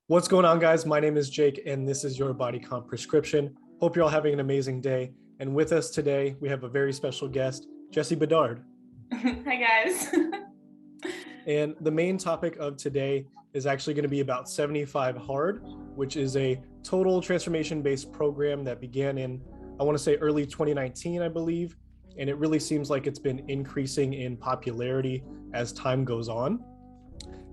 What's going on, guys? My name is Jake, and this is your Body Comp Prescription. Hope you're all having an amazing day. And with us today, we have a very special guest, Jessie Bedard. Hi, guys. And the main topic of today is actually going to be about 75 Hard, which is a total transformation-based program that began in, I want to say, early 2019, I believe. And it really seems like it's been increasing in popularity as time goes on.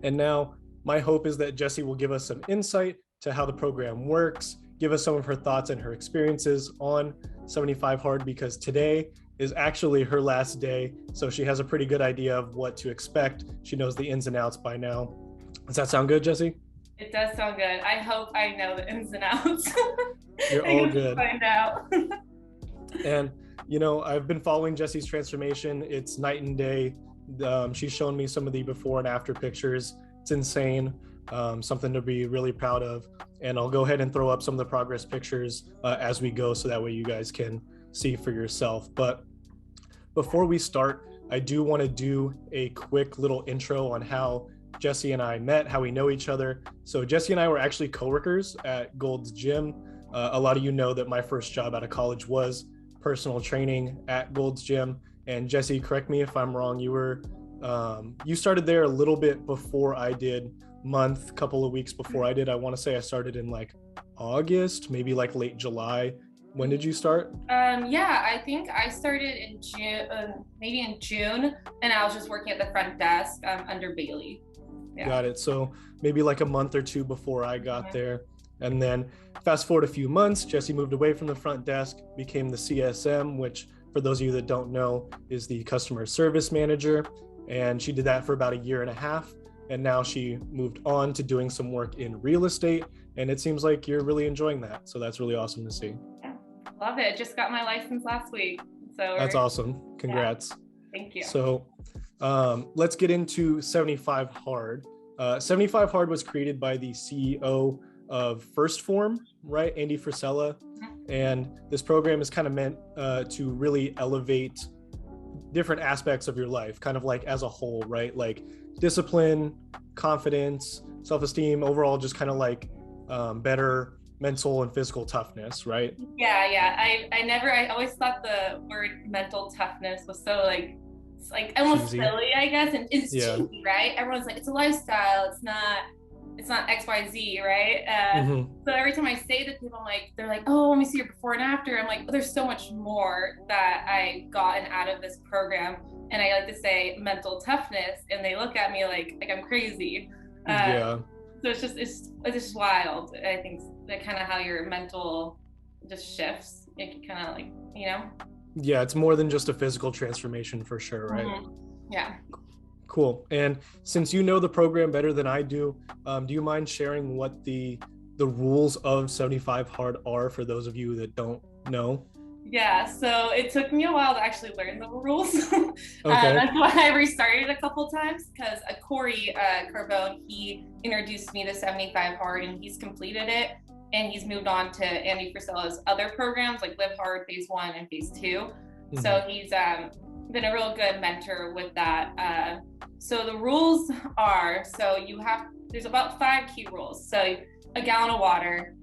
And now, my hope is that Jessie will give us some insight to how the program works, give us some of her thoughts and her experiences on 75 Hard, because today is actually her last day. So she has a pretty good idea of what to expect. She knows the ins and outs by now. Does that sound good, Jessie? It does sound good. I hope I know the ins and outs. You're all good. Find out. And, you know, I've been following Jessie's transformation. It's night and day. She's shown me some of the before and after pictures. It's insane, something to be really proud of. And I'll go ahead and throw up some of the progress pictures as we go, so that way you guys can see for yourself. But before we start, I do want to do a quick little intro on how Jessie and I met, how we know each other. So Jessie and I were actually coworkers at Gold's Gym. A lot of you know that my first job out of college was personal training at Gold's Gym. And Jessie, correct me if I'm wrong, you started there a little bit before I did, couple of weeks before I did. I want to say I started in like August, maybe like late July. When did you start? Yeah, I think I started in June, maybe in June, and I was just working at the front desk under Bailey. Yeah. Got it. So maybe like a month or two before I got there. And then fast forward a few months, Jessie moved away from the front desk, became the CSM, which for those of you that don't know is the customer service manager. And she did that for about a year and a half. And now she moved on to doing some work in real estate. And it seems like you're really enjoying that. So that's really awesome to see. Yeah, love it. Just got my license last week. So that's awesome. Congrats. Yeah. Thank you. So let's get into 75 Hard. 75 Hard was created by the CEO of First Form, right? Andy Frisella. And this program is kind of meant to really elevate different aspects of your life, kind of like as a whole, right? Like discipline, confidence, self-esteem, overall, just kind of like better mental and physical toughness, right? Yeah. I always thought the word mental toughness was so it's almost cheesy. Silly, I guess. And it's cheesy, right? Everyone's like, it's a lifestyle. It's not XYZ, right? So every time I say to people, they're like, oh, let me see your before and after. I'm like, oh, there's so much more that I gotten out of this program. And I like to say mental toughness, and they look at me like I'm crazy. So it's just wild. I think that kind of how your mental just shifts. It kind of Yeah, it's more than just a physical transformation for sure, right? Yeah. Cool. And since you know the program better than I do you mind sharing what the rules of 75 Hard are for those of you that don't know? Yeah, so it took me a while to actually learn the rules. Okay. That's why I restarted a couple times, because Corey Carbone, he introduced me to 75 Hard, and he's completed it, and he's moved on to Andy Frisella's other programs like Live Hard Phase 1 and Phase 2. So he's been a real good mentor with that. So the rules are, there's about 5 key rules. So a gallon of water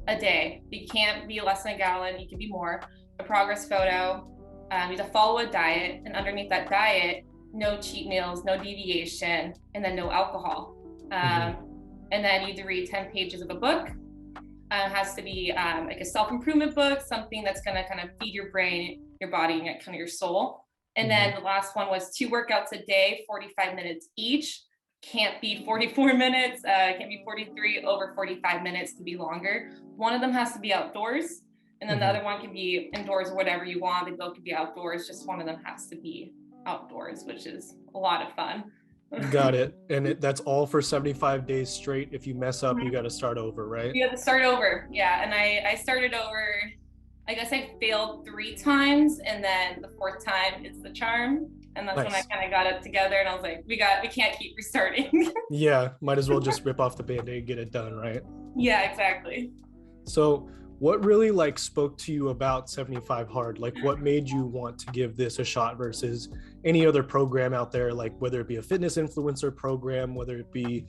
a day. You can't be less than a gallon, you can be more. A progress photo, you have to follow a diet, and underneath that diet, no cheat meals, no deviation, and then no alcohol. And then you have to read 10 pages of a book. It has to be like a self-improvement book, something that's gonna kind of feed your brain, your body, and kind of your soul. And then the last one was 2 workouts a day, 45 minutes each. Can't be 44 minutes, can't be 43, over 45 minutes to be longer. One of them has to be outdoors, and then the other one can be indoors or whatever you want. They both could be outdoors, just one of them has to be outdoors, which is a lot of fun. Got it. And that's all for 75 days straight. If you mess up, you got to start over, right? You have to start over. Yeah. And I started over, I guess I failed 3 times, and then the 4th time is the charm. And that's when I kind of got it together, and I was like, we can't keep restarting. Yeah. Might as well just rip off the Band-Aid and get it done, right? Yeah, exactly. So what really spoke to you about 75 Hard? What made you want to give this a shot versus any other program out there, whether it be a fitness influencer program, whether it be,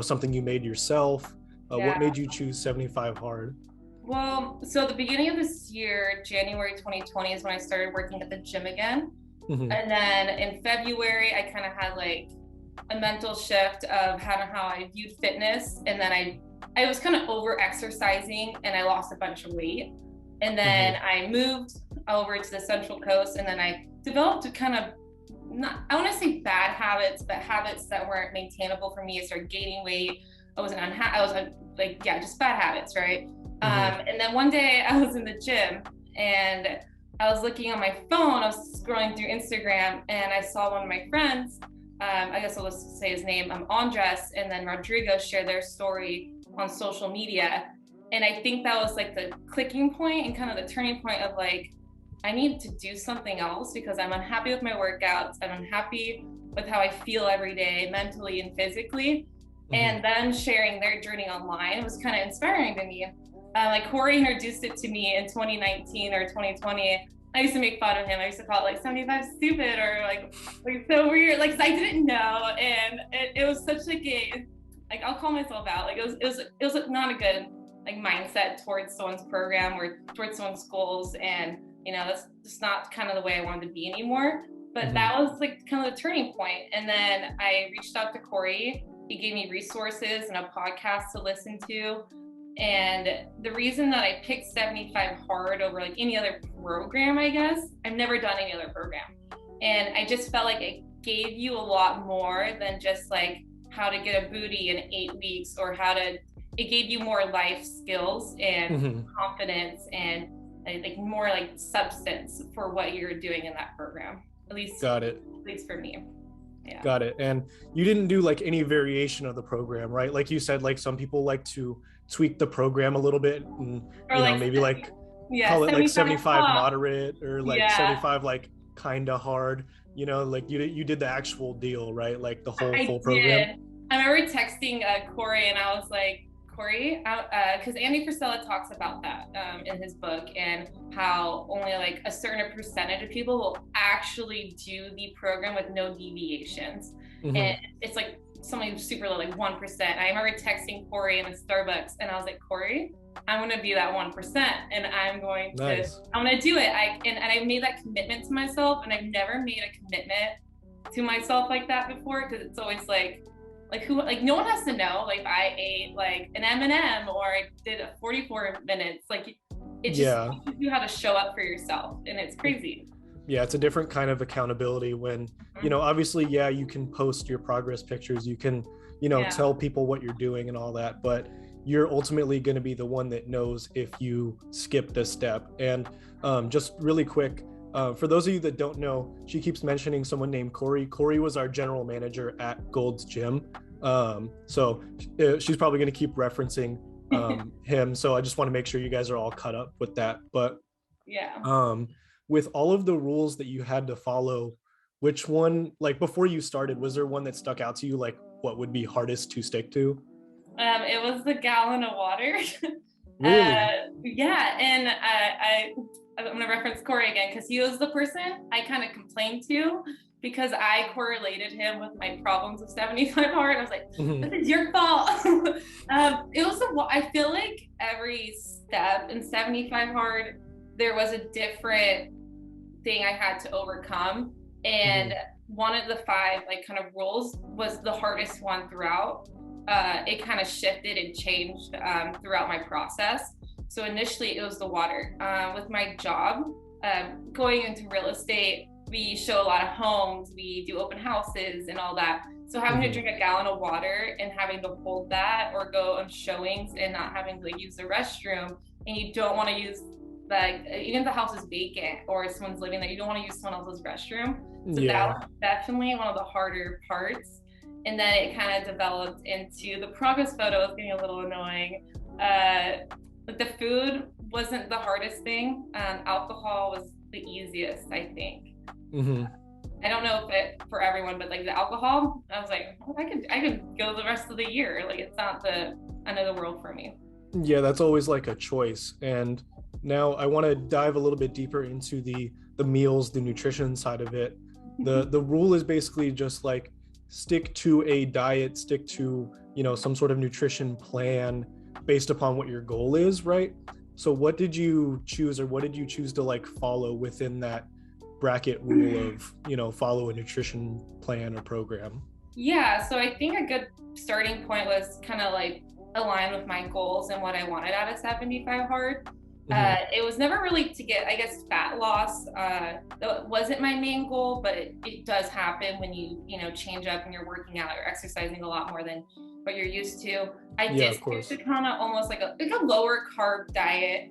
something you made yourself? What made you choose 75 hard? Well, so the beginning of this year, January 2020, is when I started working at the gym again. Mm-hmm. And then in February, I kind of had like a mental shift of how I viewed fitness. And then I was kind of over exercising and I lost a bunch of weight. And then I moved over to the Central Coast, and then I developed kind of, not, I want to say bad habits, but habits that weren't maintainable for me. I started gaining weight. I was just bad habits, right? And then one day I was in the gym and I was looking on my phone, I was scrolling through Instagram, and I saw one of my friends, I guess I'll just say his name, Andres, and then Rodrigo share their story on social media. And I think that was like the clicking point and kind of the turning point of like, I need to do something else because I'm unhappy with my workouts. I'm unhappy with how I feel every day, mentally and physically. And then sharing their journey online was kind of inspiring to me. Like Corey introduced it to me in 2019 or 2020. I used to make fun of him. I used to call it like 75 stupid or like so weird. Like, 'cause I didn't know, and it was such like I'll call myself out. Like it was not a good like mindset towards someone's program or towards someone's goals, and that's just not kind of the way I wanted to be anymore. But that was like kind of the turning point. And then I reached out to Corey. He gave me resources and a podcast to listen to. And the reason that I picked 75 hard over like any other program, I guess, I've never done any other program. And I just felt like it gave you a lot more than just like how to get a booty in 8 weeks, or it gave you more life skills and confidence and like more like substance for what you're doing in that program. At least for me. Yeah. Got it. And you didn't do like any variation of the program, right? Like you said, like some people like to tweak the program a little bit and maybe like call it like 75 moderate or like 75 like kind of hard, like you did the actual deal, right? Like the whole full program. I remember texting Corey, and I was like, Corey, because Andy Frisella talks about that in his book, and how only like a certain percentage of people will actually do the program with no deviations. And it's like something super low, like 1%. I remember texting Corey in a Starbucks, and I was like, Corey, I'm going to be that 1%, and I'm going to do it. And I made that commitment to myself, and I've never made a commitment to myself like that before, because it's always like who, like no one has to know, like if I ate like an M&M or I did 44 minutes, like it just teaches you how to show up for yourself, and it's crazy. Yeah, it's a different kind of accountability when, obviously, you can post your progress pictures, you can, tell people what you're doing and all that, but you're ultimately going to be the one that knows if you skipped a step. And just really quick, for those of you that don't know, she keeps mentioning someone named Corey. Corey was our general manager at Gold's Gym. So she's probably going to keep referencing him. So I just want to make sure you guys are all caught up with that. But with all of the rules that you had to follow, which one, like before you started, was there one that stuck out to you? Like what would be hardest to stick to? It was the gallon of water. Really? And I'm going to reference Corey again, because he was the person I kind of complained to, because I correlated him with my problems of 75 hard. I was like, this is your fault. I feel like every step in 75 hard, there was a different thing I had to overcome. And one of the 5 like kind of rules was the hardest one throughout. It kind of shifted and changed throughout my process. So initially it was the water. With my job, going into real estate, we show a lot of homes, we do open houses and all that. So having to drink a gallon of water and having to hold that, or go on showings and not having to use the restroom, and you don't want to use, like, even if the house is vacant or someone's living there, you don't want to use someone else's restroom. So that was definitely one of the harder parts. And then it kind of developed into the progress photos getting a little annoying. But the food wasn't the hardest thing. Alcohol was the easiest, I think. I don't know if it for everyone, but like the alcohol, I was like, I could go the rest of the year. Like it's not the end of the world for me. Yeah, that's always like a choice. And now I want to dive a little bit deeper into the meals, the nutrition side of it. The rule is basically just like stick to a diet, stick to, you know, some sort of nutrition plan based upon what your goal is, right? So what did you choose, or what did you choose to like follow within that bracket rule of, you know, follow a nutrition plan or program? Yeah, so I think a good starting point was kind of like align with my goals and what I wanted out of 75 hard. Mm-hmm. It was never really to get, I guess, fat loss. That wasn't my main goal, but it does happen when you know, change up and you're working out or exercising a lot more than what you're used to. I Yeah, did of stick course. to kind of almost like a lower carb diet.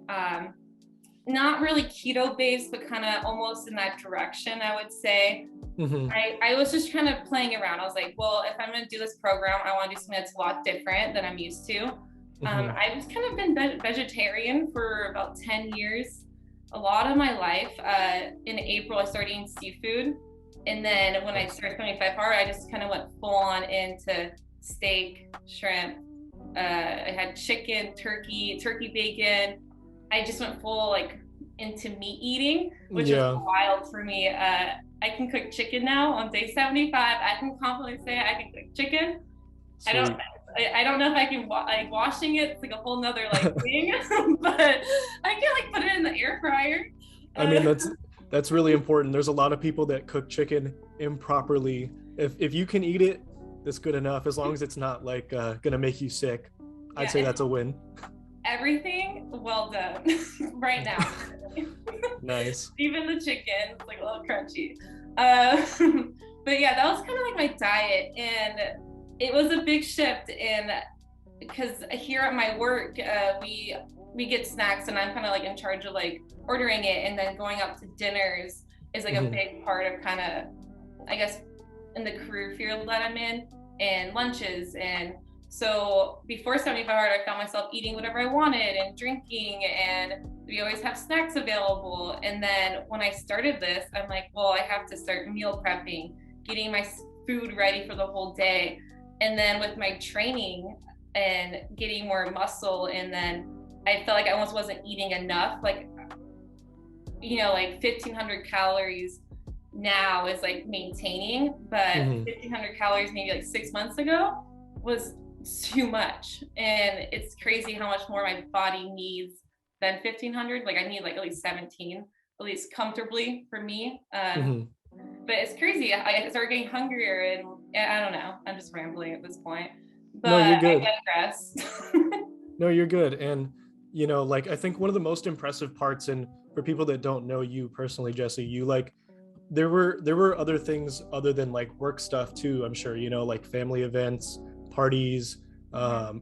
Not really keto based, but kind of almost in that direction, I would say. Mm-hmm. I was just kind of playing around. I was like, well, if I'm going to do this program, I want to do something that's a lot different than I'm used to. Mm-hmm. I've kind of been vegetarian for about 10 years, a lot of my life. In April, I started eating seafood. And then when I started 75 hard, I just kind of went full on into steak, shrimp. I had chicken, turkey bacon. I just went full like into meat eating, which is Yeah. wild for me. I can cook chicken now on day 75. I can confidently say I can cook chicken. I don't. Sweet. I don't know if I can like washing it. It's like a whole nother like thing, but I can like put it in the air fryer. I mean, that's really important. There's a lot of people that cook chicken improperly. If you can eat it, that's good enough. As long as it's not like gonna make you sick, I'd Yeah, say and that's a win. everything well done right now. Nice. Even the chicken, it's like a little crunchy. Uh, but yeah, that was kind of like my diet, and it was a big shift in because here at my work, we get snacks, and I'm kind of like in charge of like ordering it, and then going out to dinners is like a Mhm. big part of kind of, I guess, in the career field that I'm in, and lunches. And so before 75 hard, I found myself eating whatever I wanted and drinking, and we always have snacks available. And then when I started this, I'm like, well, I have to start meal prepping, getting my food ready for the whole day. And then with my training and getting more muscle, and then I felt like I almost wasn't eating enough. Like, you know, like 1,500 calories now is like maintaining, but Mhm. 1,500 calories maybe like 6 months ago was too much. And it's crazy how much more my body needs than 1,500. Like I need like at least 17, at least comfortably for me. Mhm. But it's crazy. I started getting hungrier, and I don't know. I'm just rambling at this point, No, but you're I good. digress. No, you're good. And you know, like I think one of the most impressive parts, and for people that don't know you personally, Jesse, you like there were other things other than like work stuff too. I'm sure, you know, like family events, parties.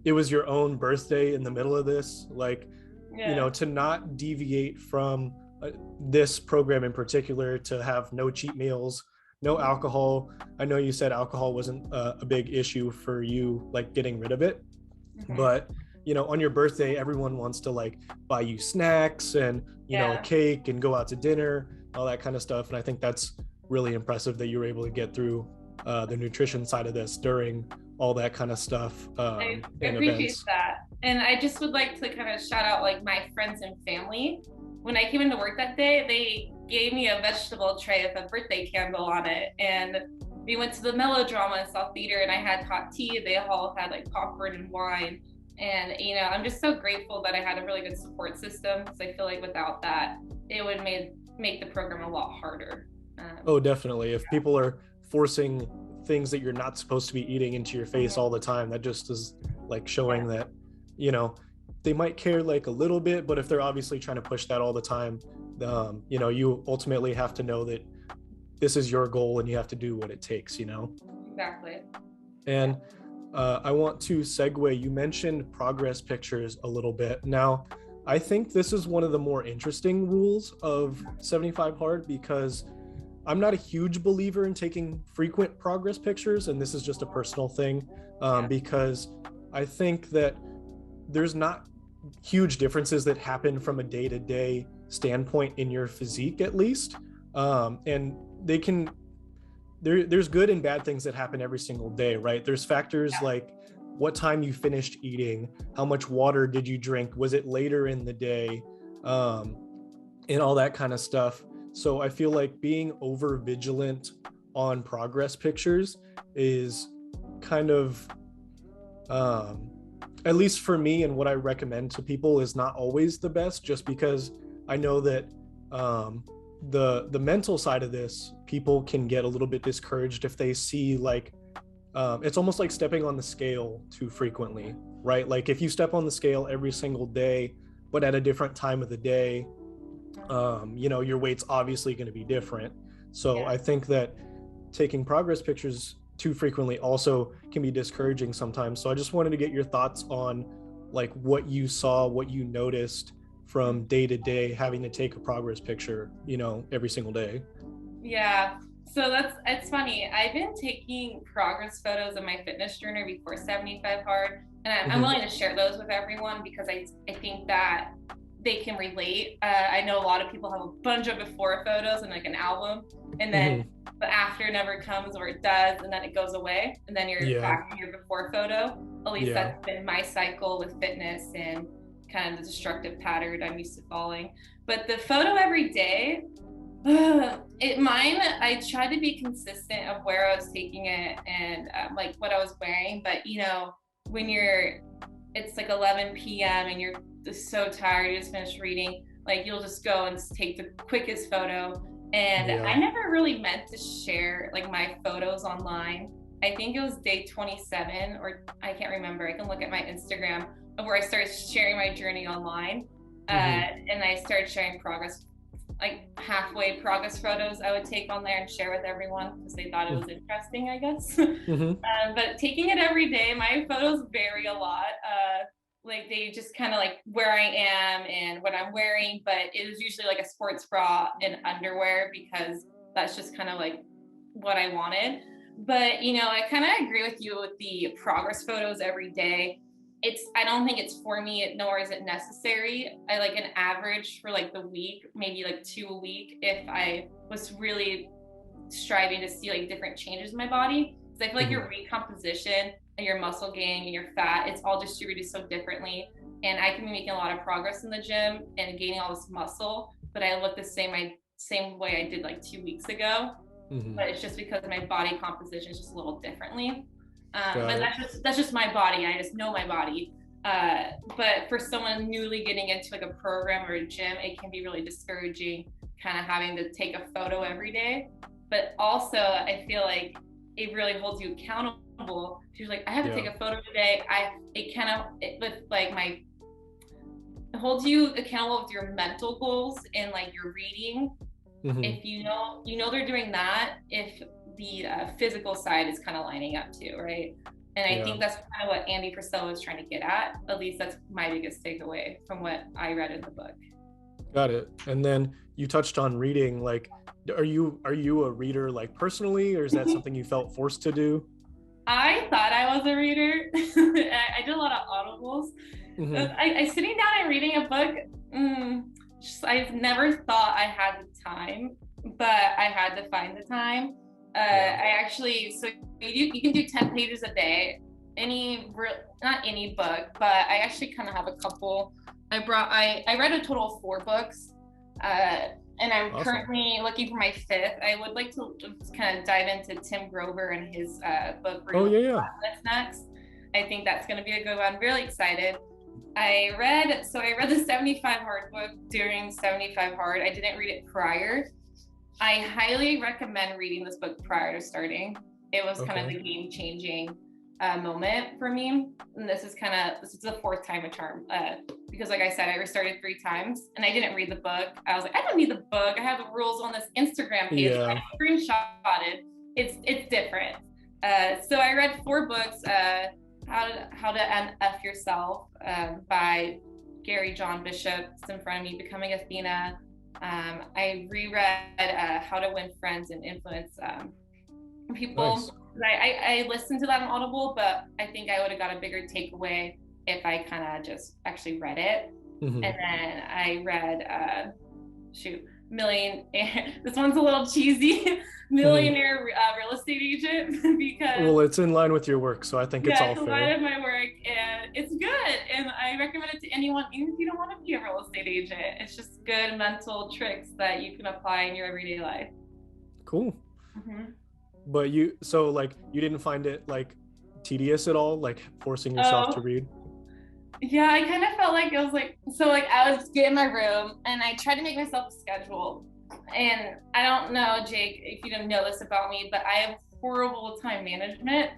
It was your own birthday in the middle of this. Like, you know, Yeah. to not deviate from this program in particular, to have no cheat meals, no alcohol. I know you said alcohol wasn't a big issue for you, like getting rid of it, Mhm. but you know, on your birthday everyone wants to like buy you snacks and, you know, Yeah. cake and go out to dinner, all that kind of stuff. And I think that's really impressive that you were able to get through the nutrition side of this during all that kind of stuff, I and appreciate events. that. And I just would like to kind of shout out like my friends and family. When I came into work that day, they gave me a vegetable tray with a birthday candle on it. And we went to the melodrama and saw theater, and I had hot tea. They all had like popcorn and wine. And you know, I'm just so grateful that I had a really good support system, because I feel like without that, it would make the program a lot harder. Oh, definitely. If people are forcing things that you're not supposed to be eating into your face all the time, that just is like Yeah, showing that, you know, they might care like a little bit, but if they're obviously trying to push that all the time, you know, you ultimately have to know that this is your goal and you have to do what it takes, you know? exactly. Yeah. And I want to segue. You mentioned progress pictures a little bit. Now, I think this is one of the more interesting rules of 75 hard, because I'm not a huge believer in taking frequent progress pictures, and this is just a personal thing, Yeah. because I think that there's not huge differences that happen from a day-to-day standpoint in your physique, at least, and they can there's good and bad things that happen every single day, right? There's factors Yeah. like what time you finished eating, how much water did you drink, was it later in the day, um, and all that kind of stuff. So I feel like being over vigilant on progress pictures is kind of, at least for me and what I recommend to people, is not always the best, just because I know that the mental side of this, people can get a little bit discouraged if they see like, it's almost like stepping on the scale too frequently, right? Like if you step on the scale every single day, but at a different time of the day, your weight's obviously going to be different. So Yeah. I think that taking progress pictures too frequently also can be discouraging sometimes. So I just wanted to get your thoughts on like what you saw, what you noticed from day to day having to take a progress picture, every single day. Yeah. So it's funny. I've been taking progress photos of my fitness journey before 75 hard, and I'm Mm-hmm. willing to share those with everyone because I think that they can relate. I know a lot of people have a bunch of before photos and like an album, and then Mm-hmm. the after never comes, or it does, and then it goes away, and then you're Yeah. back to your before photo. At least Yeah. that's been my cycle with fitness and kind of the destructive pattern I'm used to following. But the photo every day, I tried to be consistent of where I was taking it and like what I was wearing. But when it's like 11 p.m. and you're just so tired, you just finished reading, like you'll just go and just take the quickest photo. And I Yeah. never really meant to share like my photos online. I think it was day 27, or I can't remember. I can look at my Instagram of where I started sharing my journey online. Mm-hmm. And I started sharing progress, like halfway progress photos I would take on there and share with everyone because they thought it was interesting, I guess. Mm-hmm. But taking it every day, my photos vary a lot. Like they just kind of like where I am and what I'm wearing, but it was usually like a sports bra and underwear because that's just kind of like what I wanted. But I kind of agree with you with the progress photos every day. I don't think it's for me, nor is it necessary. I like an average for like the week, maybe like 2 a week if I was really striving to see like different changes in my body. Because I feel like Mm-hmm. your recomposition and your muscle gain and your fat, it's all distributed so differently. And I can be making a lot of progress in the gym and gaining all this muscle, but I look the same way I did like 2 weeks ago. Mm-hmm. But it's just because my body composition is just a little differently. Got But it. that's just my body. I just know my body. But for someone newly getting into like a program or a gym, it can be really discouraging, kind of having to take a photo every day. But also, I feel like it really holds you accountable. You're like, I have to take Yeah. a photo today. With like it holds you accountable with your mental goals and like your reading. Mm-hmm. If they're doing that, if the physical side is kind of lining up too, right? And I Yeah. think that's kind of what Andy Frisella was trying to get at. At least that's my biggest takeaway from what I read in the book. Got it. And then you touched on reading. Like, are you a reader like personally, or is that something you felt forced to do? I thought I was a reader. I did a lot of audibles. Mm-hmm. I sitting down and reading a book. I've never thought I had the time, but I had to find the time. Yeah. I actually, so you can do 10 pages a day. Not any book, but I actually kind of have a couple. I read a total of 4 books. And I'm Awesome. currently looking for my 5th. I would like to just kind of dive into Tim Grover and his book Oh Real yeah, yeah. That's next. I think that's going to be a good one. I'm really excited. I read the 75 hard book during 75 hard. I didn't read it prior. I highly recommend reading this book prior to starting. It was kind of Okay. the game changing moment for me. And this is the 4th time a charm. Because like I said, I restarted 3 times and I didn't read the book. I was like, I don't need the book. I have the rules on this Instagram page. Yeah. I screenshotted. It's different. So I read 4 books. How to NF Yourself by Gary John Bishop. It's in front of me. Becoming Athena. I reread How to Win Friends and Influence Nice. people. I listened to that on Audible, but I think I would have got a bigger takeaway if I kind of just actually read it. Mm-hmm. And then I read Millionaire. This one's a little cheesy. Mm-hmm. Millionaire Real Estate Agent because Well, it's in line with your work, so I think it's yeah, all it's a lot fair. of my work and it's good. And I recommend it to anyone, even if you don't want to be a real estate agent. It's just good mental tricks that you can apply in your everyday life. Cool. Mm-hmm. But so like you didn't find it like tedious at all, like forcing yourself to Oh, read? yeah, I kind of felt like it was like, so like I would get in my room and I tried to make myself a schedule. And I don't know, Jake, if you didn't know this about me, but I have horrible time management.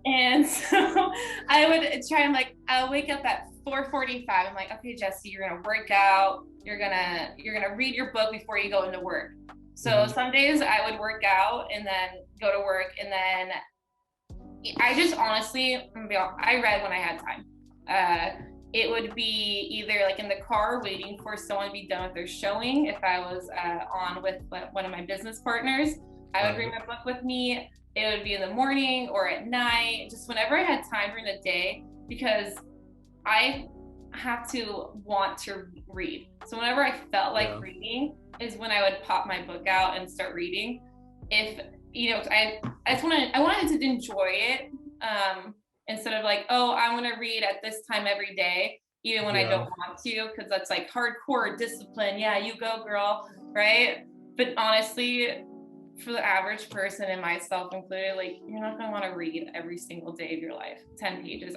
And so I would try and like I'll wake up at 4:45. I'm like, okay, Jessie, you're gonna work out, you're gonna read your book before you go into work. So some days I would work out and then go to work, and then I just honestly, I read when I had time. It would be either like in the car waiting for someone to be done with their showing. If I was on with one of my business partners, I would bring my book with me. It would be in the morning or at night, just whenever I had time during the day, because I have to want to read. So whenever I felt like reading is when I would pop my book out and start reading. If I wanted to enjoy it, instead of like, oh, I want to read at this time every day, even when I don't want to, because that's like hardcore discipline. Yeah, you go, girl, right? But honestly, for the average person and myself included, like you're not gonna want to read every single day of your life 10 pages.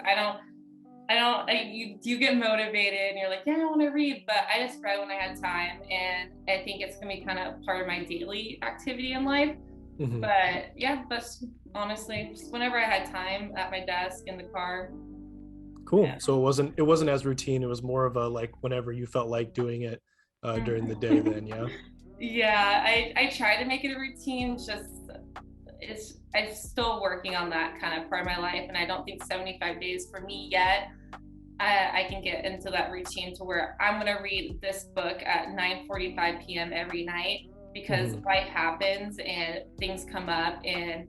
You get motivated and you're like, yeah, I want to read, but I just read when I had time, and I think it's gonna be kind of part of my daily activity in life. But yeah, that's honestly just whenever I had time at my desk in the car. Cool. Yeah. So it wasn't as routine. It was more of a like whenever you felt like doing it during the day then, yeah. Yeah, I try to make it a routine, just I'm still working on that kind of part of my life, and I don't think 75 days for me yet. I can get into that routine to where I'm gonna read this book at 9:45 p.m. every night, because life happens and things come up, and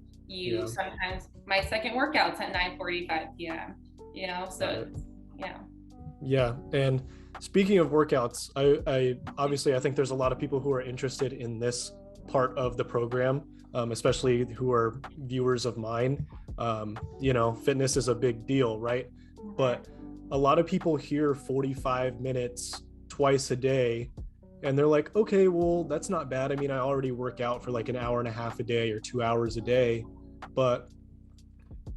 sometimes my second workout's at 9:45 p.m. So yeah. And speaking of workouts, I obviously I think there's a lot of people who are interested in this part of the program, especially who are viewers of mine. Fitness is a big deal, right? But a lot of people hear 45 minutes twice a day and they're like, okay, well, that's not bad. I mean, I already work out for like an hour and a half a day or 2 hours a day, but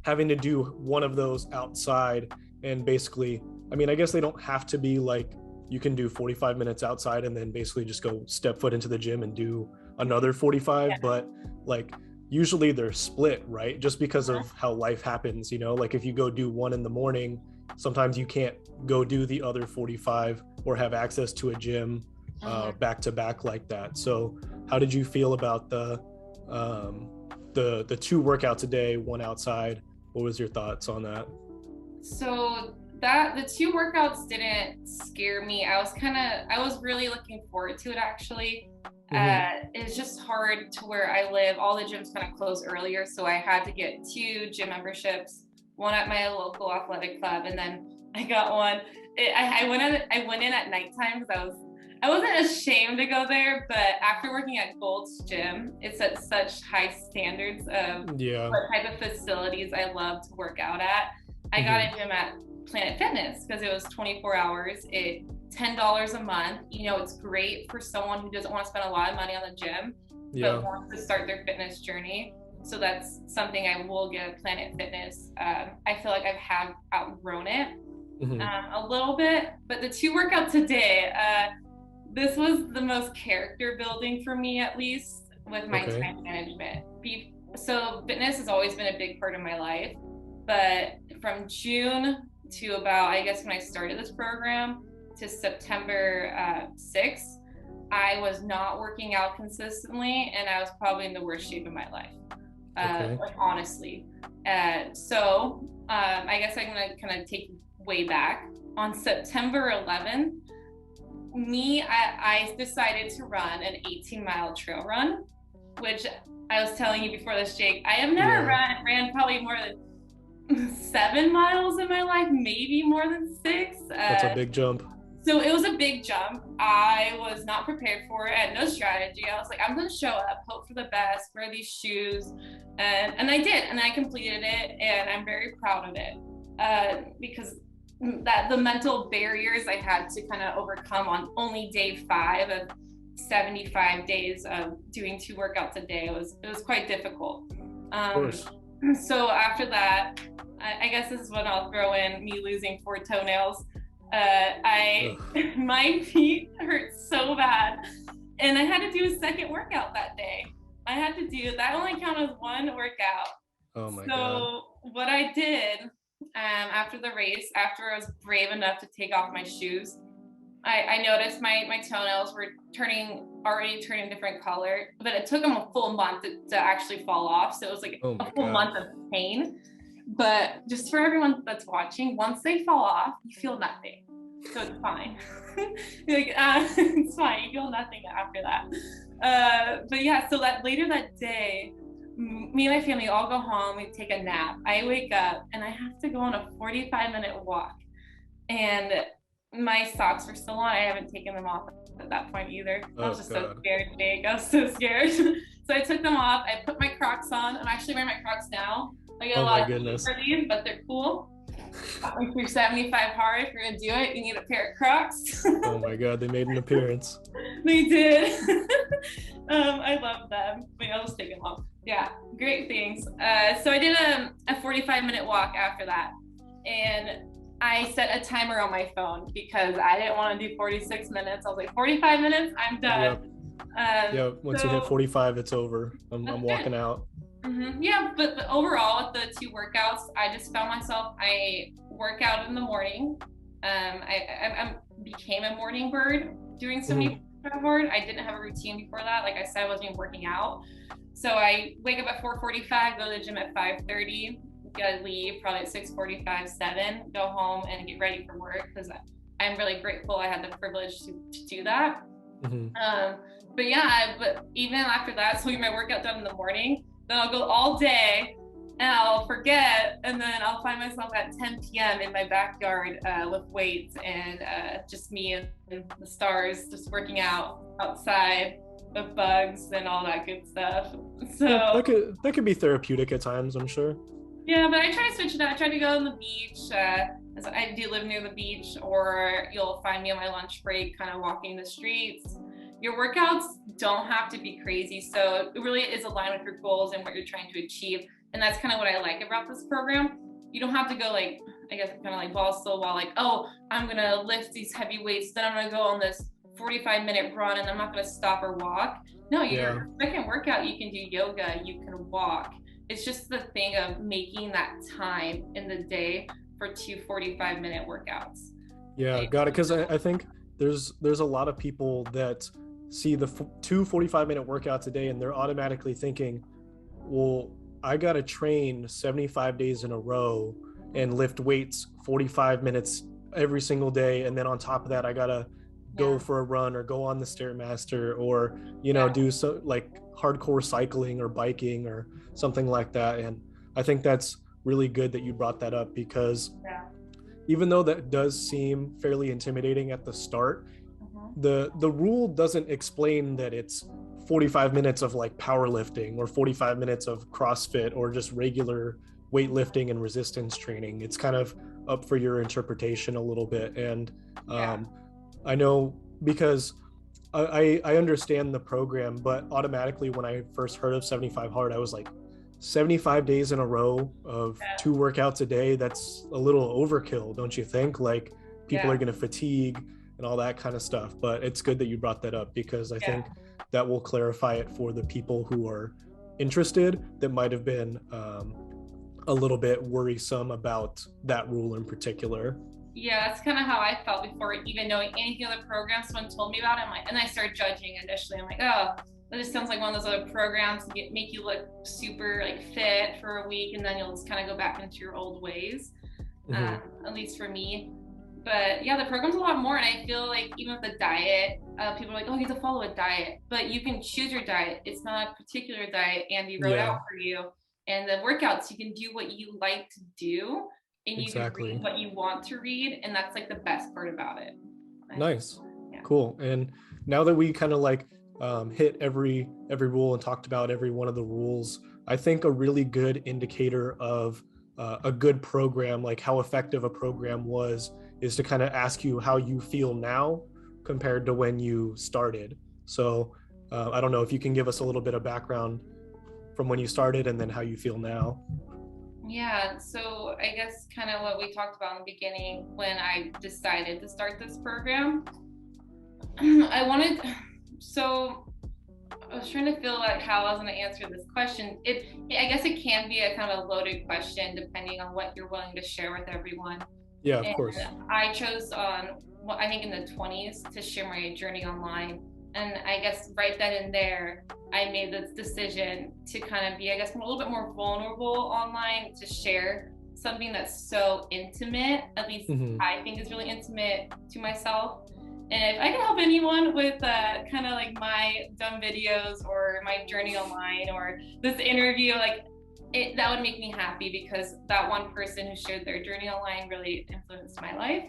having to do one of those outside, and basically, I mean, I guess they don't have to be like, you can do 45 minutes outside and then basically just go step foot into the gym and do another 45, but like usually they're split, right? Just because of how life happens, like if you go do one in the morning, sometimes you can't go do the other 45 or have access to a gym back to back like that. So how did you feel about the 2 workouts a day, one outside? What was your thoughts on that? So the 2 workouts didn't scare me. I was really looking forward to it, actually. It's just hard to where I live. All the gyms kind of close earlier, so I had to get 2 gym memberships, one at my local athletic club, and then I got one. I went in at nighttime because I wasn't ashamed to go there, but after working at Gold's Gym, it's at such high standards of what type of facilities I love to work out at. I got a gym at Planet Fitness because it was 24 hours. It $10 a month. It's great for someone who doesn't want to spend a lot of money on the gym, but wants to start their fitness journey. So that's something I will get at Planet Fitness. I feel like I've outgrown it a little bit, but the 2 workouts today, this was the most character building for me, at least with my time management. So fitness has always been a big part of my life, but from June to about, I guess when I started this program, to September 6th, I was not working out consistently, and I was probably in the worst shape of my life, like, honestly. So I guess I'm gonna kind of take way back. On September 11th, I decided to run an 18-mile trail run, which I was telling you before this, Jake, I have never ran probably more than 7 miles in my life, maybe more than 6. That's a big jump. So it was a big jump. I was not prepared for it. I had no strategy. I was like, I'm going to show up, hope for the best, wear these shoes. And I did, and I completed it, and I'm very proud of it, because the mental barriers I had to kind of overcome on only day 5 of 75 days of doing 2 workouts a day, it was quite difficult. Of course. So after that, I guess this is when I'll throw in me losing 4 toenails. My feet hurt so bad, and I had to do a second workout that day. I had to do that, only counted as one workout. Oh my God. So what I did after the race, after I was brave enough to take off my shoes, I noticed my toenails were already turning different color, but it took them a full month to actually fall off. So it was like a full month of pain. But just for everyone that's watching, once they fall off, you feel nothing. So it's fine. It's fine. You feel nothing after that. But yeah, so that later that day, me and my family all go home, we take a nap. I wake up and I have to go on a 45-minute walk. And my socks were still on. I haven't taken them off at that point either. I was just so scared, Jake. I was so scared. So I took them off. I put my Crocs on. I'm actually wearing my Crocs now. I get a lot of heat for these, but they're cool. If you're 75 hard, if you're gonna do it, you need a pair of Crocs. Oh my God, they made an appearance. They did. I love them. Wait, I'll just take them off. Yeah, great things. So I did a 45-minute walk after that, and I set a timer on my phone because I didn't want to do 46 minutes. I was like, 45 minutes, I'm done. Yep. Once you hit 45, it's over. I'm walking out. Mm-hmm. Yeah, but overall, with the 2 workouts, I just found myself, I work out in the morning. I became a morning bird doing 75 hard. I didn't have a routine before that. Like I said, I wasn't even working out. So I wake up at 4:45, go to the gym at 5:30, gotta leave probably at 6:45, 7, go home and get ready for work because I'm really grateful I had the privilege to do that. But yeah, but even after that, so we get my workout done in the morning, then I'll go all day and I'll forget, and then I'll find myself at 10 p.m. in my backyard with weights and just me and the stars, just working out outside with bugs and all that good stuff. So yeah, that could be therapeutic at times, I'm sure. Yeah, but I try to switch it up. I try to go on the beach. As I do live near the beach, or you'll find me on my lunch break kind of walking the streets. Your workouts don't have to be crazy, so it really is aligned with your goals and what you're trying to achieve. And that's kind of what I like about this program. You don't have to go like, I guess kind of like balls to the wall, like, oh, I'm gonna lift these heavy weights, then I'm gonna go on this 45-minute run and I'm not gonna stop or walk. No, your second workout, you can do yoga, you can walk. It's just the thing of making that time in the day for 2 45-minute workouts. Yeah, got it. Because I think there's a lot of people that see the 2 45-minute workouts a day and they're automatically thinking, well, I got to train 75 days in a row and lift weights 45 minutes every single day. And then on top of that, I got to go for a run or go on the Stairmaster or, do so like hardcore cycling or biking or something like that. And I think that's really good that you brought that up because even though that does seem fairly intimidating at the start, the rule doesn't explain that it's 45 minutes of like powerlifting or 45 minutes of CrossFit or just regular weightlifting and resistance training. It's kind of up for your interpretation a little bit. And I know because I understand the program, but automatically when I first heard of 75 hard, I was like, 75 days in a row of 2 workouts a day, that's a little overkill, don't you think? Like people are going to fatigue and all that kind of stuff. But it's good that you brought that up because I think that will clarify it for the people who are interested that might have been a little bit worrisome about that rule in particular. Yeah, that's kind of how I felt before even knowing anything of the program. Someone told me about it, and I started judging initially. I'm like, oh, that just sounds like one of those other programs to make you look super like fit for a week, and then you'll just kind of go back into your old ways. At least for me. But yeah, the program's a lot more, and I feel like even with the diet, people are like, oh, you have to follow a diet, but you can choose your diet. It's not a particular diet Andy wrote out for you. And the workouts, you can do what you like to do, and you can read what you want to read, and that's like the best part about it. Nice. Cool. And now that we kind of like hit every rule and talked about every one of the rules, I think a really good indicator of a good program, like how effective a program was, is to kind of ask you how you feel now compared to when you started. So I don't know if you can give us a little bit of background from when you started and then how you feel now? Yeah, so I guess kind of what we talked about in the beginning when I decided to start this program. So I was trying to feel like how I was going to answer this question. I guess it can be a kind of a loaded question depending on what you're willing to share with everyone. Yeah, of And course. I chose I think in the 20s to share my journey online. And I guess right then and there, I made the decision to kind of be, I guess, a little bit more vulnerable online, to share something that's so intimate, at least I think is really intimate to myself. And if I can help anyone with kind of like my dumb videos or my journey online or this interview, like that would make me happy, because that one person who shared their journey online really influenced my life.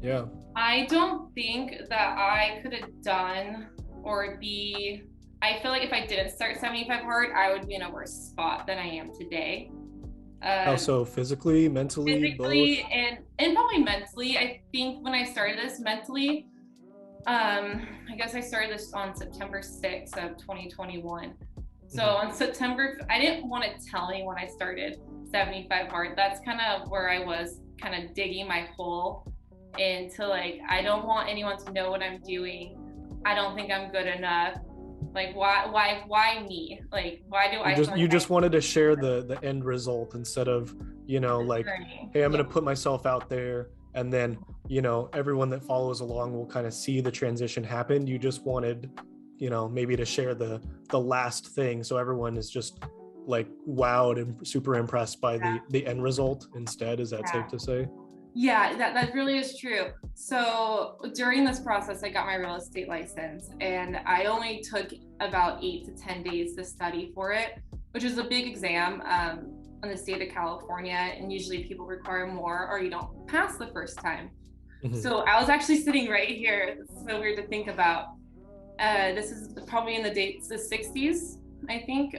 Yeah. I don't think that I could have done I feel like if I didn't start 75 Hard, I would be in a worse spot than I am today. How so? Physically, mentally, both? and probably mentally. I think when I started this mentally, I guess I started this on September 6th of 2021. So on September, I didn't want to tell anyone I started 75 Hard. That's kind of where I was kind of digging my hole into, like, I don't want anyone to know what I'm doing. I don't think I'm good enough. Like, why me? Like, why do you just wanted to share the end result instead of, like, hey, I'm going to put myself out there, and then, everyone that follows along will kind of see the transition happen. You just wanted, maybe to share the last thing, so everyone is just like wowed and super impressed by the end result instead. Is that safe to say? Yeah, that really is true. So during this process, I got my real estate license, and I only took about 8 to 10 days to study for it, which is a big exam in the state of California. And usually people require more, or you don't pass the first time. So I was actually sitting right here. It's so weird to think about. This is probably in the 60s, I think.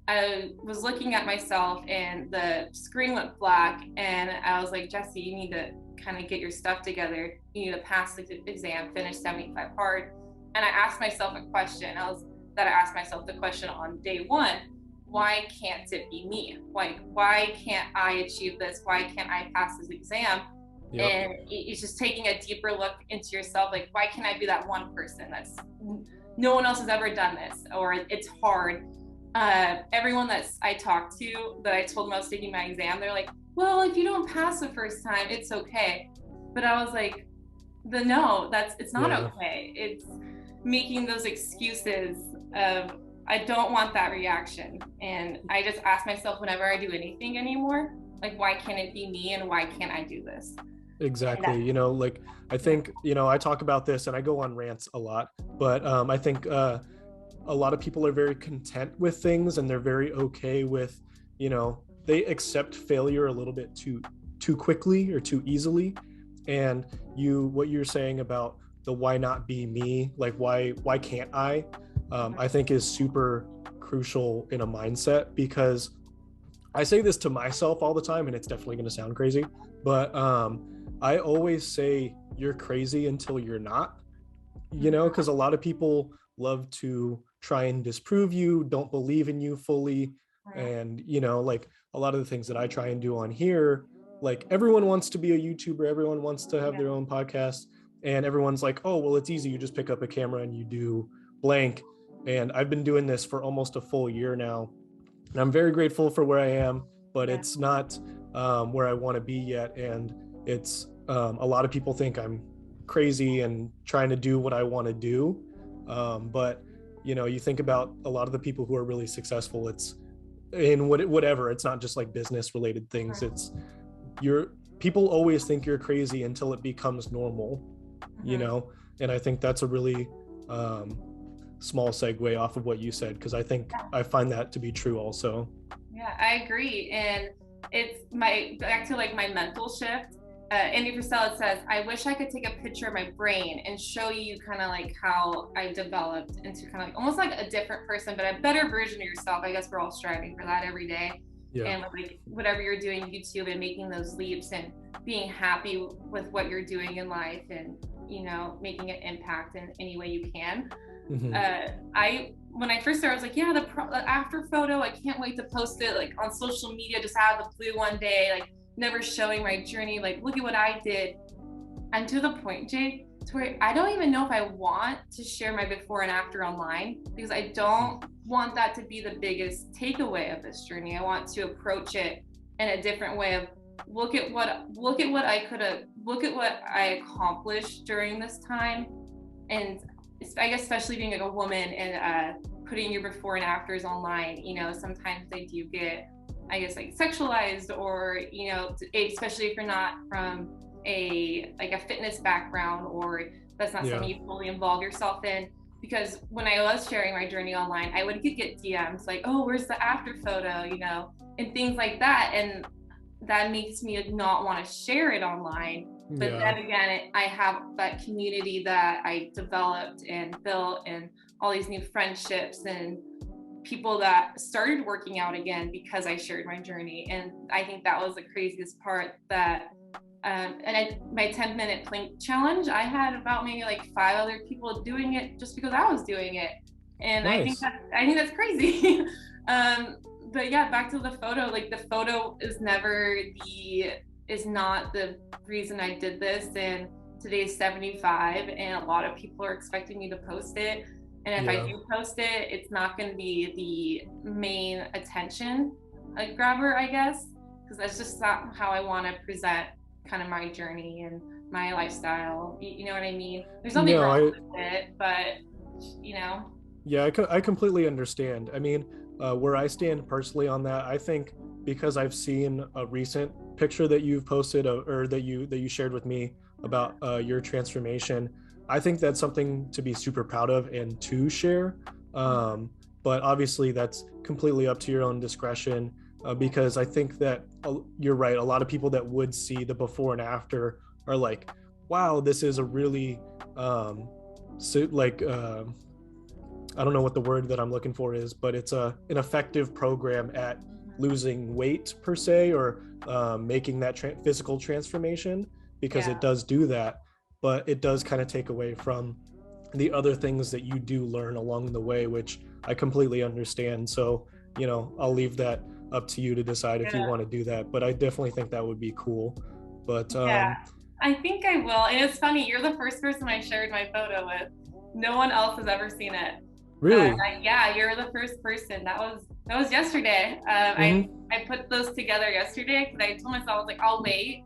I was looking at myself and the screen went black, and I was like, Jessie, you need to kind of get your stuff together. You need to pass the exam, finish 75 Hard. And I asked myself a question. I asked myself the question on day one: why can't it be me? Why can't I achieve this? Why can't I pass this exam? Yep. And it's just taking a deeper look into yourself. Like, why can't I be that one person that's no one else has ever done this, or it's hard? Everyone that I talked to that I told them I was taking my exam, they're like, well, if you don't pass the first time, it's okay. But I was like, it's not okay. It's making those excuses of, I don't want that reaction. And I just ask myself whenever I do anything anymore, like, why can't it be me, and why can't I do this? Exactly. Like, I think, I talk about this and I go on rants a lot, but I think a lot of people are very content with things, and they're very okay with, they accept failure a little bit too quickly or too easily. And what you're saying about the why not be me, like why can't I think is super crucial in a mindset, because I say this to myself all the time, and it's definitely going to sound crazy, but I always say you're crazy until you're not, because a lot of people love to try and disprove you, don't believe in you fully. And, like a lot of the things that I try and do on here, like everyone wants to be a YouTuber, everyone wants to have their own podcast, and everyone's like, oh, well, it's easy. You just pick up a camera and you do blank. And I've been doing this for almost a full year now, and I'm very grateful for where I am, but it's not where I want to be yet. And it's a lot of people think I'm crazy and trying to do what I want to do. But you think about a lot of the people who are really successful, it's in whatever, it's not just like business related things. It's people always think you're crazy until it becomes normal, and I think that's a really small segue off of what you said, because I find that to be true also. Yeah, I agree. And it's back to like my mental shift. Andy Frisella says, I wish I could take a picture of my brain and show you kind of like how I developed into kind of like almost like a different person, but a better version of yourself. I guess we're all striving for that every day. Yeah. And like whatever you're doing, YouTube, and making those leaps and being happy with what you're doing in life, and making an impact in any way you can. when I first started, I was like, yeah, the after photo, I can't wait to post it like on social media, just out of the blue one day, like never showing my journey, like look at what I did. And to the point, Jake, to where I don't even know if I want to share my before and after online, because I don't want that to be the biggest takeaway of this journey. I want to approach it in a different way of look at what I accomplished during this time. And I guess especially being like a woman and putting your before and afters online, you know, sometimes they do get, I guess, like sexualized, or, you know, especially if you're not from a fitness background, or that's not something you fully involve yourself in. Because when I was sharing my journey online, I would get DMs like, oh, where's the after photo, you know, and things like that. And that makes me not want to share it online. But then again, I have that community that I developed and built, and all these new friendships and people that started working out again because I shared my journey. And I think that was the craziest part, that my 10-minute plank challenge, I had about maybe like 5 other people doing it just because I was doing it. And nice. I think that's crazy. But yeah, back to the photo, like the photo is not the reason I did this. And today's 75 and a lot of people are expecting me to post it. And if I do post it, it's not going to be the main attention grabber, I guess, because that's just not how I want to present kind of my journey and my lifestyle. You know what I mean? There's nothing wrong with it, but you know. Yeah, I completely understand. I mean, where I stand personally on that, I think because I've seen a recent picture that you've posted or that you shared with me about your transformation, I think that's something to be super proud of and to share. But obviously that's completely up to your own discretion, because I think that you're right. A lot of people that would see the before and after are like, wow, this is a really I don't know what the word that I'm looking for is, but it's an effective program at losing weight per se, or making that physical transformation, because it does do that, but it does kind of take away from the other things that you do learn along the way, which I completely understand. So, you know, I'll leave that up to you to decide if you want to do that, but I definitely think that would be cool. But I think I will. And it's funny, you're the first person I shared my photo with. No one else has ever seen it. Really? Yeah, you're the first person. That was yesterday. I put those together yesterday because I told myself, I was like, I'll wait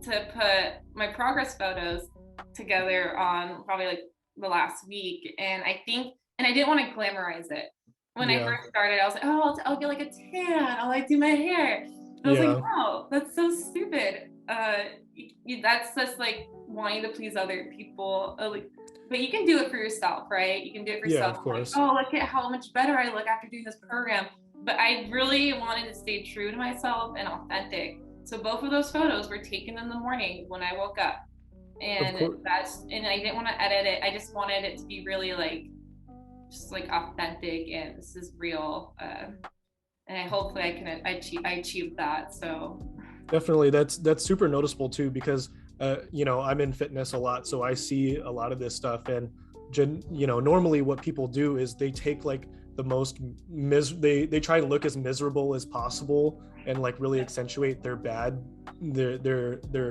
to put my progress photos together on probably like the last week. And I didn't want to glamorize it. When I first started, I was like, oh, I'll get like a tan. I'll like do my hair. I was like, wow, that's so stupid. That's just like wanting to please other people. But you can do it for yourself, right? You can do it for yourself. Yeah, of course. Like, oh, look at how much better I look after doing this program. But I really wanted to stay true to myself and authentic. So both of those photos were taken in the morning when I woke up. And I didn't want to edit it. I just wanted it to be really like, just like authentic, and this is real. And hopefully I can achieve that. So definitely, that's super noticeable too, because you know, I'm in fitness a lot, so I see a lot of this stuff. And you know, normally what people do is they take like the most they try to look as miserable as possible and like really accentuate their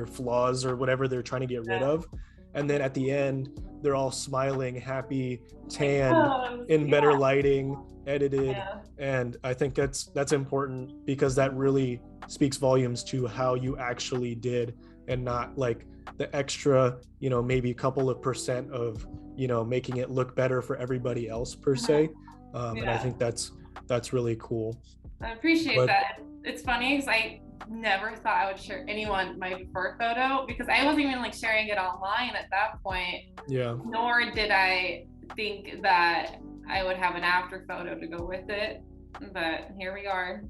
flaws or whatever they're trying to get rid of, and then at the end they're all smiling, happy, tanned, in better lighting, edited. And I think that's important, because that really speaks volumes to how you actually did, and not like the extra, you know, maybe a couple of % of, you know, making it look better for everybody else per se. And I think that's really cool. I appreciate that. It's funny because I never thought I would share my before photo, because I wasn't even like sharing it online at that point. Nor did I think that I would have an after photo to go with it. But here we are.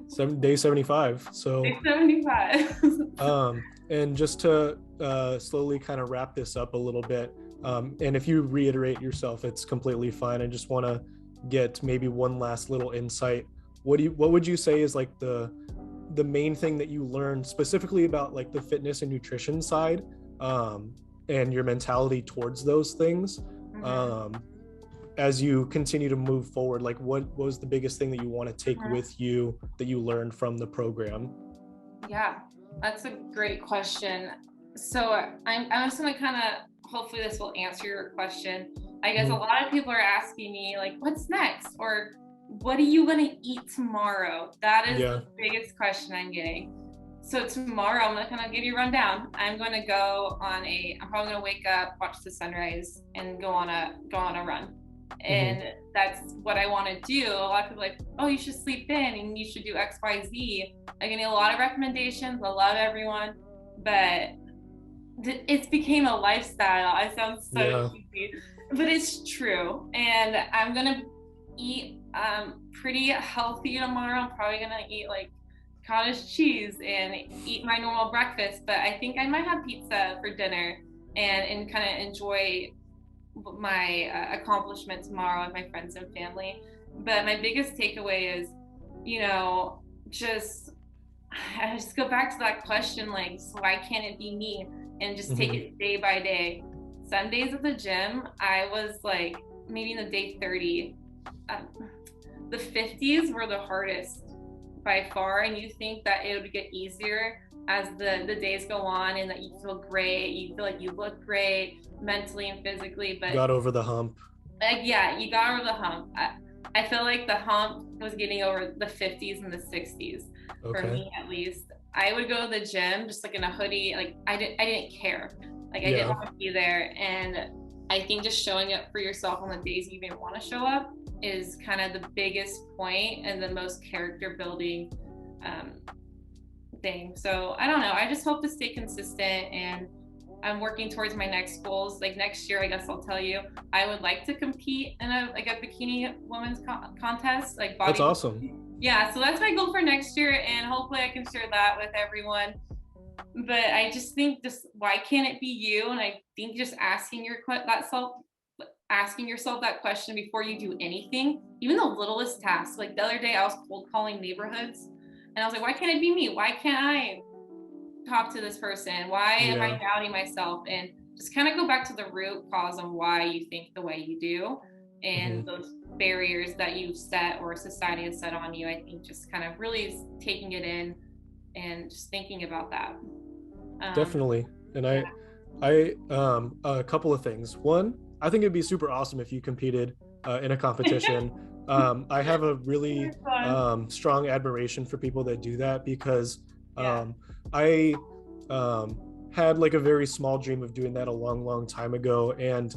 So day 75. So day 75. And just to slowly kind of wrap this up a little bit, and if you reiterate yourself, it's completely fine. I just want to get maybe one last little insight. What would you say is like the main thing that you learned specifically about like the fitness and nutrition side, and your mentality towards those things, as you continue to move forward, like what was the biggest thing that you want to take with you that you learned from the program? Yeah, that's a great question. So I'm just gonna kind of, hopefully this will answer your question. I guess a lot of people are asking me like, what's next? Or what are you gonna eat tomorrow? That is the biggest question I'm getting. So tomorrow, I'm gonna kind of give you a rundown. I'm probably gonna wake up, watch the sunrise, and go on a run. And that's what I want to do. A lot of people are like, oh, you should sleep in and you should do X, Y, Z. I get a lot of recommendations. I love everyone, but it's became a lifestyle. I sound so cheesy, but it's true. And I'm gonna eat pretty healthy tomorrow. I'm probably gonna eat like cottage cheese and eat my normal breakfast, but I think I might have pizza for dinner and kind of enjoy my accomplishment tomorrow with my friends and family. But my biggest takeaway is, I just go back to that question, like, so why can't it be me? And just take it day by day. Some days at the gym, I was like, maybe in the day 30, the 50s were the hardest by far, and you think that it would get easier as the days go on and that you feel great, you feel like you look great mentally and physically, but got over the hump. You got over the hump. I feel like the hump was getting over the 50s and the 60s for me, at least. I would go to the gym just like in a hoodie, like I didn't care, like I didn't want to be there. And I think just showing up for yourself on the days you even want to show up is kind of the biggest point and the most character building thing. So I don't know, I just hope to stay consistent, and I'm working towards my next goals. Like next year, I guess I'll tell you, I would like to compete in a bikini women's contest, like body. That's awesome. Yeah, so that's my goal for next year, and hopefully I can share that with everyone. But I just think, why can't it be you? And I think just asking yourself that question before you do anything, even the littlest tasks. Like the other day, I was cold calling neighborhoods, and I was like, why can't it be me? Why can't I talk to this person? Why am I doubting myself? And just kind of go back to the root cause of why you think the way you do, and those barriers that you've set or society has set on you. I think just kind of really taking it in and just thinking about that. Definitely. And I a couple of things. One, I think it'd be super awesome if you competed in a competition. I have a really strong admiration for people that do that, because I had like a very small dream of doing that a long time ago, and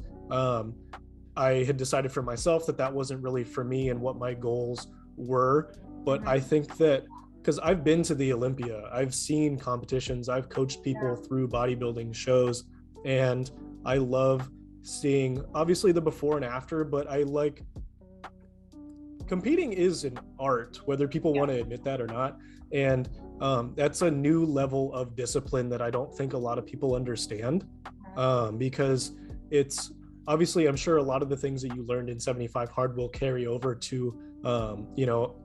I had decided for myself that wasn't really for me and what my goals were. But I think that because I've been to the Olympia, I've seen competitions, I've coached people through bodybuilding shows, and I love seeing obviously the before and after, but I like competing is an art, whether people want to admit that or not. And that's a new level of discipline that I don't think a lot of people understand, because it's obviously, I'm sure a lot of the things that you learned in 75 hard will carry over to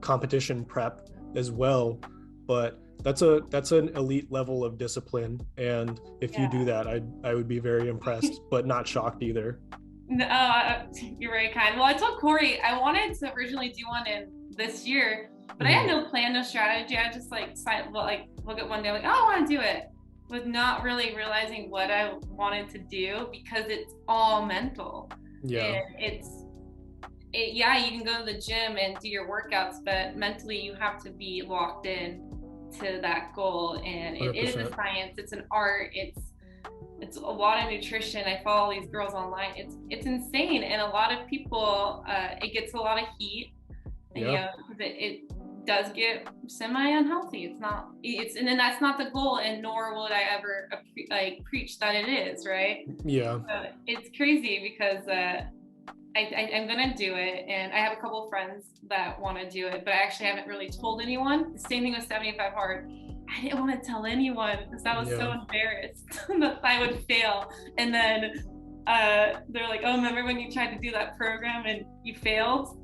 competition prep as well, but that's an elite level of discipline, and if you do that, I would be very impressed but not shocked either. No, you're very kind. Well, I told Corey I wanted to originally do one in this year, but I had no plan, no strategy. I just look at one day like, oh, I want to do it, with not really realizing what I wanted to do, because it's all mental. And you can go to the gym and do your workouts, but mentally you have to be locked in to that goal. And it 100%. Is a science, it's an art, it's a lot of nutrition. I follow these girls online. It's insane. And a lot of people, it gets a lot of heat. It does get semi-unhealthy. And then that's not the goal, and nor would I ever preach that it is, right? It's crazy because I'm gonna do it, and I have a couple of friends that want to do it, but I actually haven't really told anyone. The same thing with 75 hard. I didn't want to tell anyone because I was so embarrassed that I would fail. And then they're like, oh, remember when you tried to do that program and you failed?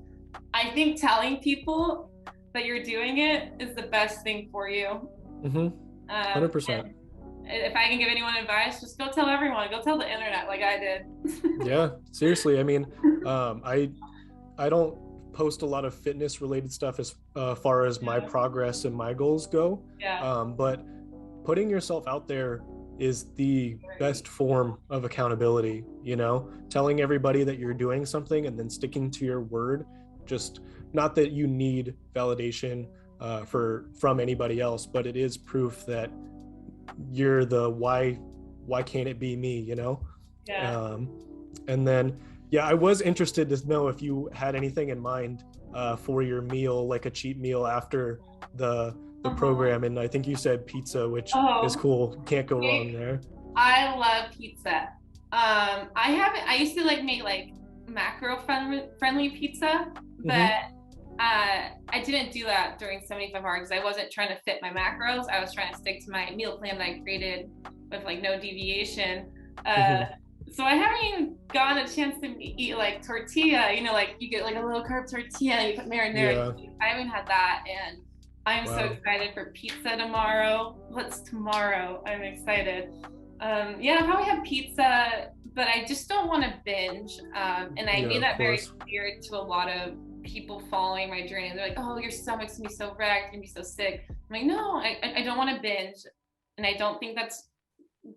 I think telling people that you're doing it is the best thing for you. 100%. If I can give anyone advice, just go tell everyone. Go tell the internet like I did. Yeah, seriously. I mean, I don't post a lot of fitness related stuff as far as my progress and my goals go. But putting yourself out there is the best form of accountability, you know, telling everybody that you're doing something and then sticking to your word. Just not that you need validation from anybody else, but it is proof that you're the why can't it be me, you know? And then I was interested to know if you had anything in mind for your meal, like a cheat meal after the program. And I think you said pizza, which is cool. Can't go wrong there. I love pizza. I used to like make like macro friendly pizza, but I didn't do that during 75 hard because I wasn't trying to fit my macros. I was trying to stick to my meal plan that I created with like no deviation. So I haven't even gotten a chance to eat like tortilla, you know, like you get like a little carb tortilla and you put marinara. I haven't had that, and I'm so excited for pizza tomorrow. What's tomorrow? I'm excited. I'll probably have pizza, but I just don't want to binge. And I made that very clear to a lot of people following my journey. They're like, oh, your stomach's gonna be so wrecked, gonna be so sick. I'm like, no, I don't want to binge, and I don't think that's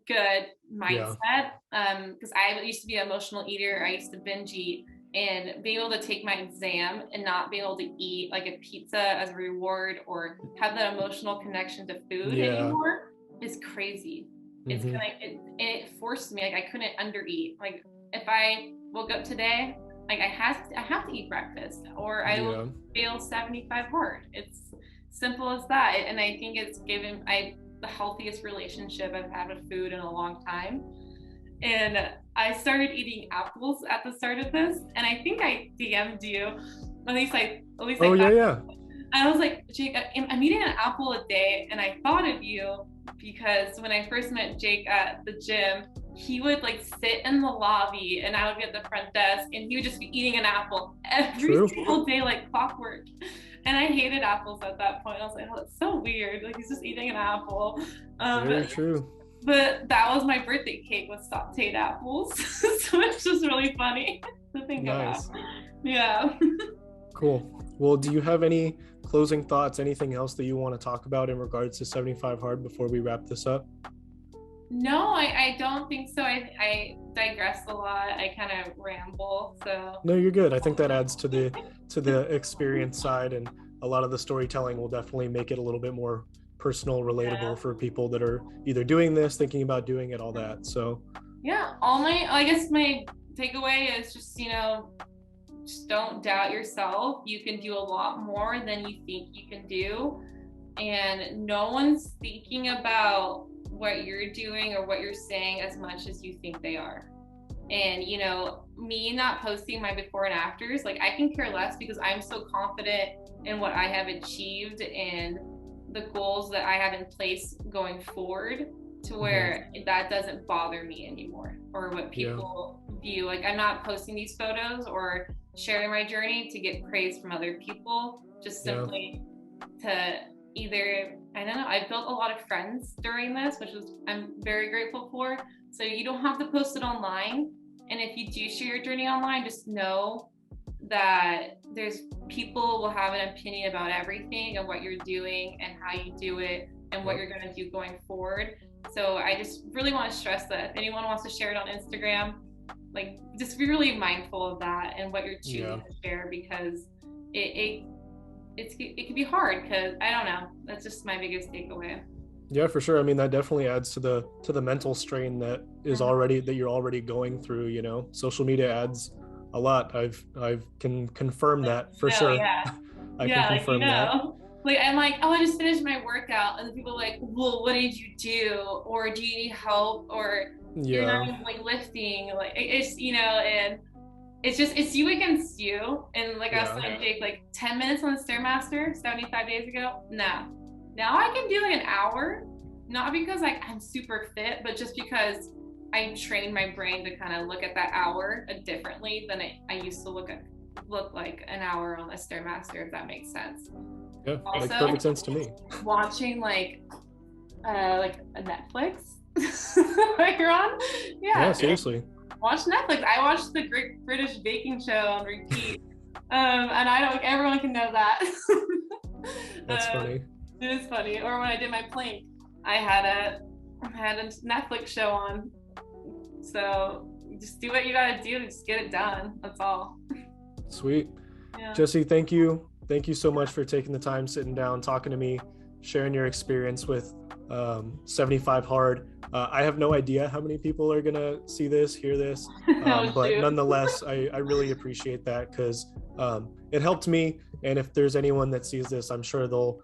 good mindset. Because I used to be an emotional eater. I used to binge eat, and being able to take my exam and not being able to eat like a pizza as a reward or have that emotional connection to food anymore is crazy. It's it forced me, like I couldn't undereat. Like if I woke up today, like I have to eat breakfast or I will fail 75 hard. It's simple as that. And I think it's given the healthiest relationship I've had with food in a long time. And I started eating apples at the start of this, and I think I DM'd you. At least I I was like, Jake, I'm eating an apple a day, and I thought of you because when I first met Jake at the gym, he would like sit in the lobby and I would be at the front desk and he would just be eating an apple every single day like clockwork. And I hated apples at that point. I was like, oh, it's so weird. Like he's just eating an apple. Very true. But that was my birthday cake with sauteed apples. So it's just really funny to think about. Yeah. Cool. Well, do you have any closing thoughts, anything else that you want to talk about in regards to 75 hard before we wrap this up? No, I don't think so. I digress a lot. I kind of ramble. So no, you're good. I think that adds to the experience side, and a lot of the storytelling will definitely make it a little bit more personal, relatable for people that are either doing this, thinking about doing it, all that. So I guess my takeaway is just, you know, just don't doubt yourself. You can do a lot more than you think you can do, and no one's thinking about what you're doing or what you're saying as much as you think they are. And you know, me not posting my before and afters, like I can care less because I'm so confident in what I have achieved and the goals that I have in place going forward, to where that doesn't bother me anymore, or what people view. Like I'm not posting these photos or sharing my journey to get praise from other people, just simply to either, I don't know, I built a lot of friends during this, which I'm very grateful for. So you don't have to post it online. And if you do share your journey online, just know that there's people will have an opinion about everything and what you're doing and how you do it and what you're going to do going forward. So I just really want to stress that if anyone wants to share it on Instagram, like just be really mindful of that and what you're choosing to share, because it can be hard, because I don't know, that's just my biggest takeaway. Yeah, for sure. I mean, that definitely adds to the mental strain that is that you're already going through, you know. Social media adds a lot. I can confirm that for sure. I can confirm that. Like I'm like, oh, I just finished my workout, and the people are like, well, what did you do? Or do you need help? Or you're not even like lifting. Like it's, you know, and it's you against you. And like I was saying, Jake, like 10 minutes on the Stairmaster 75 days ago, now I can do like an hour, not because like I'm super fit, but just because I trained my brain to kind of look at that hour differently than I used to look like an hour on the Stairmaster, if that makes sense. Yeah, also, makes perfect sense to me. Watching like a Netflix like you're on. Yeah, seriously. Watch Netflix. I watched the Great British Baking Show on repeat. And everyone can know that. That's funny. It is funny. Or when I did my plank, I had a Netflix show on. So just do what you gotta do, just get it done. That's all. Sweet. Yeah. Jessie, thank you so much for taking the time, sitting down, talking to me, sharing your experience with 75 hard. I have no idea how many people are gonna see this, hear this, but nonetheless, I really appreciate that, because it helped me. And if there's anyone that sees this, I'm sure they'll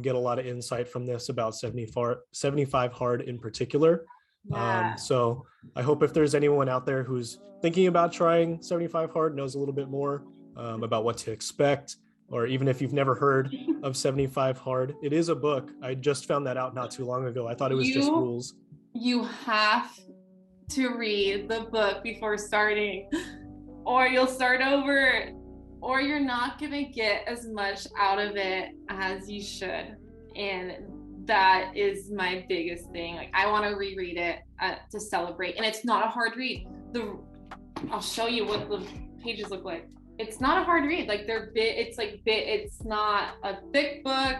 get a lot of insight from this about 75 hard in particular. Yeah. So I hope if there's anyone out there who's thinking about trying 75 hard, knows a little bit more about what to expect, or even if you've never heard of 75 hard, it is a book. I just found that out not too long ago. I thought it was just rules. You have to read the book before starting, or you'll start over, or you're not gonna get as much out of it as you should. And that is my biggest thing. Like, I want to reread it to celebrate. And it's not a hard read. I'll show you what the pages look like. It's not a hard read. Like, it's not a thick book.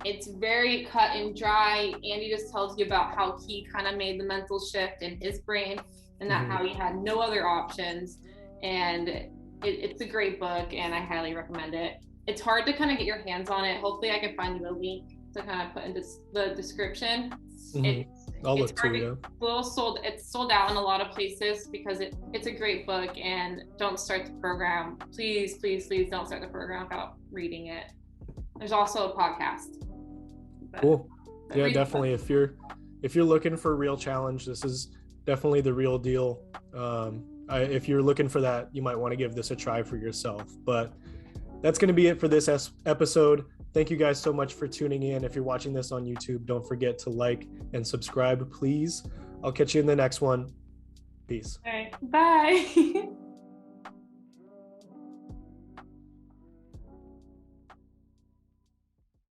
It's very cut and dry. Andy just tells you about how he kind of made the mental shift in his brain, and that how he had no other options. And it's a great book, and I highly recommend it. It's hard to kind of get your hands on it. Hopefully I can find you a link to kind of put into the description. I'll look too. Yeah. It's sold out in a lot of places because it's a great book. And don't start the program. Please don't start the program without reading it. There's also a podcast. Cool. Yeah, definitely. If you're looking for a real challenge, this is definitely the real deal. If you're looking for that, you might want to give this a try for yourself. But that's going to be it for this episode. Thank you guys so much for tuning in. If you're watching this on YouTube, don't forget to like and subscribe, please. I'll catch you in the next one. Peace. All right. Bye.